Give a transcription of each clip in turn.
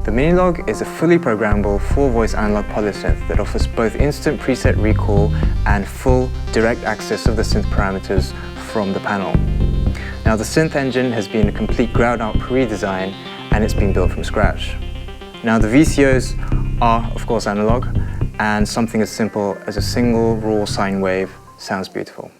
The minilogue is a fully programmable 4-voice analog polysynth that offers both instant preset recall and full direct access of the synth parameters from the panel. Now, the synth engine has been a complete ground-up redesign and it's been built from scratch. Now, the VCOs are, of course, analog, and something as simple as a single raw sine wave sounds beautiful.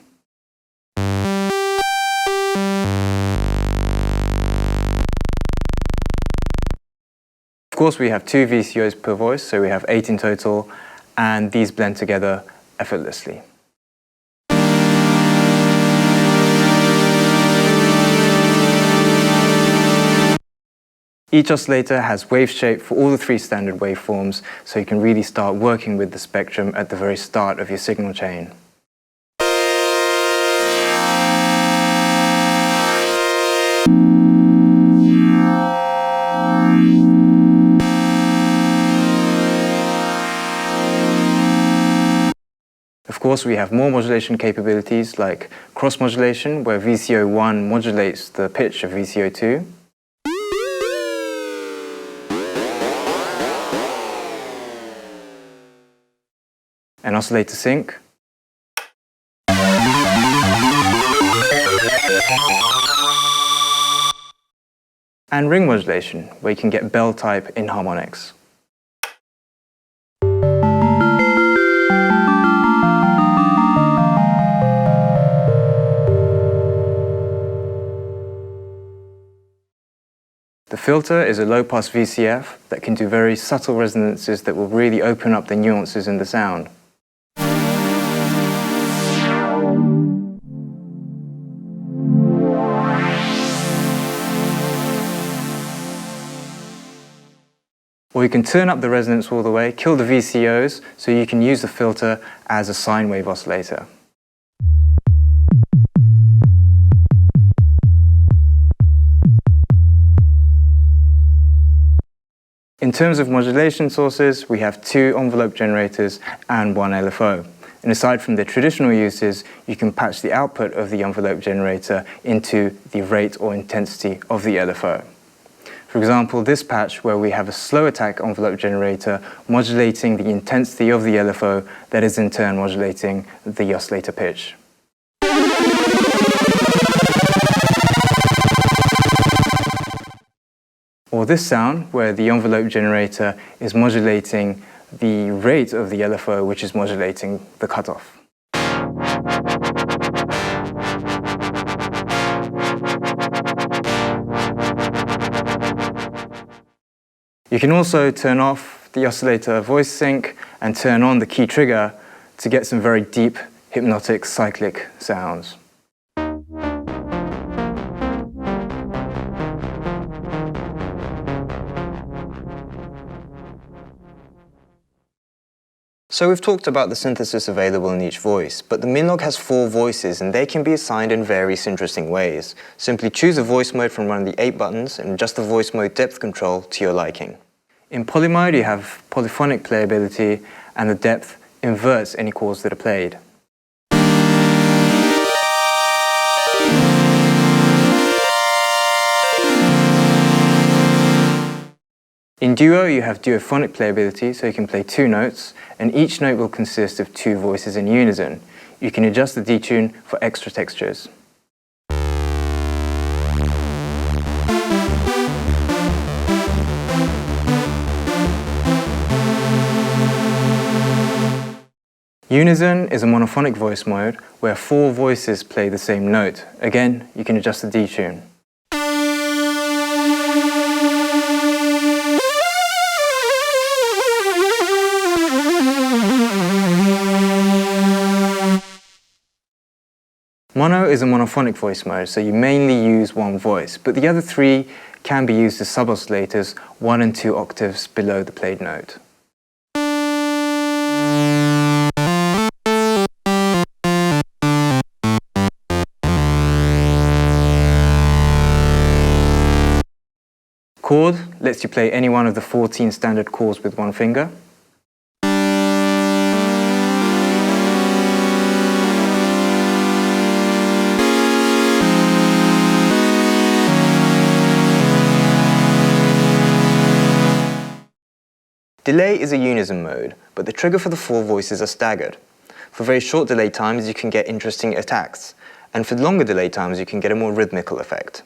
Of course, we have 2 VCOs per voice, so we have 8 in total, and these blend together effortlessly. Each oscillator has wave shape for all the 3 standard waveforms, so you can really start working with the spectrum at the very start of your signal chain. Of course, we have more modulation capabilities like cross modulation, where VCO1 modulates the pitch of VCO2. And oscillator sync. And ring modulation, where you can get bell type in harmonics. The filter is a low-pass VCF that can do very subtle resonances that will really open up the nuances in the sound. Or you can turn up the resonance all the way, kill the VCOs, so you can use the filter as a sine wave oscillator. In terms of modulation sources, we have 2 envelope generators and 1 LFO. And aside from their traditional uses, you can patch the output of the envelope generator into the rate or intensity of the LFO. For example, this patch where we have a slow attack envelope generator modulating the intensity of the LFO that is in turn modulating the oscillator pitch. Or this sound where the envelope generator is modulating the rate of the LFO, which is modulating the cutoff. You can also turn off the oscillator voice sync and turn on the key trigger to get some very deep, hypnotic, cyclic sounds. So we've talked about the synthesis available in each voice, but the minilogue has 4 voices and they can be assigned in various interesting ways. Simply choose a voice mode from one of the 8 buttons and adjust the voice mode depth control to your liking. In poly mode, you have polyphonic playability, and the depth inverts any chords that are played. In duo, you have duophonic playability, so you can play 2 notes, and each note will consist of 2 voices in unison. You can adjust the detune for extra textures. Unison is a monophonic voice mode where 4 voices play the same note. Again, you can adjust the detune. Mono is a monophonic voice mode, so you mainly use 1 voice, but the other 3 can be used as sub-oscillators 1 and 2 octaves below the played note. Chord lets you play any one of the 14 standard chords with 1 finger. Delay is a unison mode, but the trigger for the 4 voices are staggered. For very short delay times, you can get interesting attacks, and for longer delay times, you can get a more rhythmical effect.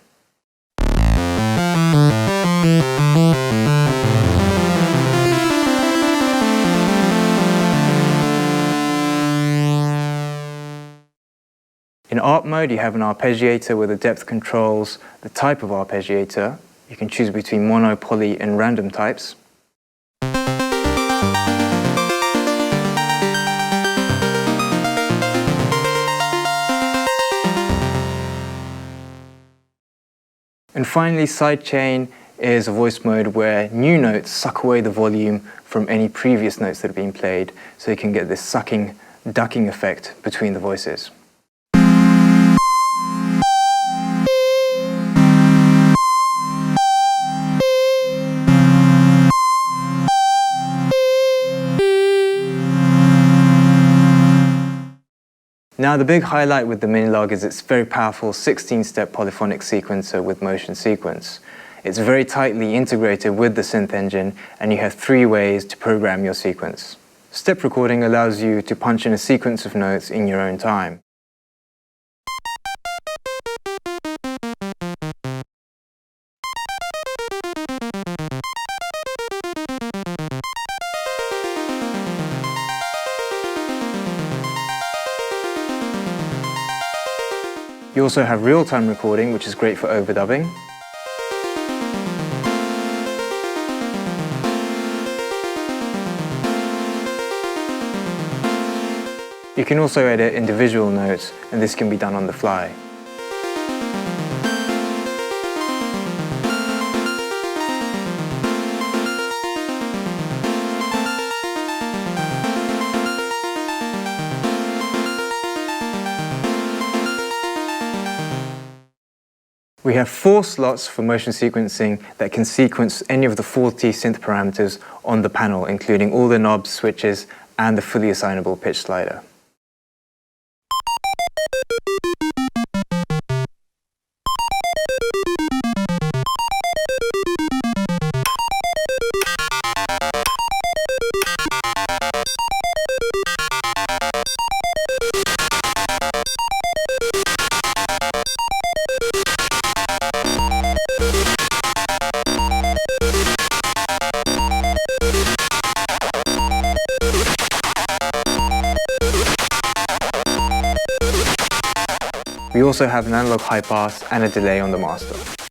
In ARP mode, you have an arpeggiator with the depth controls, the type of arpeggiator. You can choose between mono, poly, and random types. And finally, Sidechain is a voice mode where new notes suck away the volume from any previous notes that have been played, so you can get this sucking, ducking effect between the voices. Now the big highlight with the minilogue is its very powerful 16-step polyphonic sequencer with motion sequence. It's very tightly integrated with the synth engine, and you have 3 ways to program your sequence. Step recording allows you to punch in a sequence of notes in your own time. You also have real-time recording, which is great for overdubbing. You can also edit individual notes, and this can be done on the fly. We have 4 slots for motion sequencing that can sequence any of the 40 synth parameters on the panel, including all the knobs, switches, and the fully assignable pitch slider. We also have an analog high pass and a delay on the master.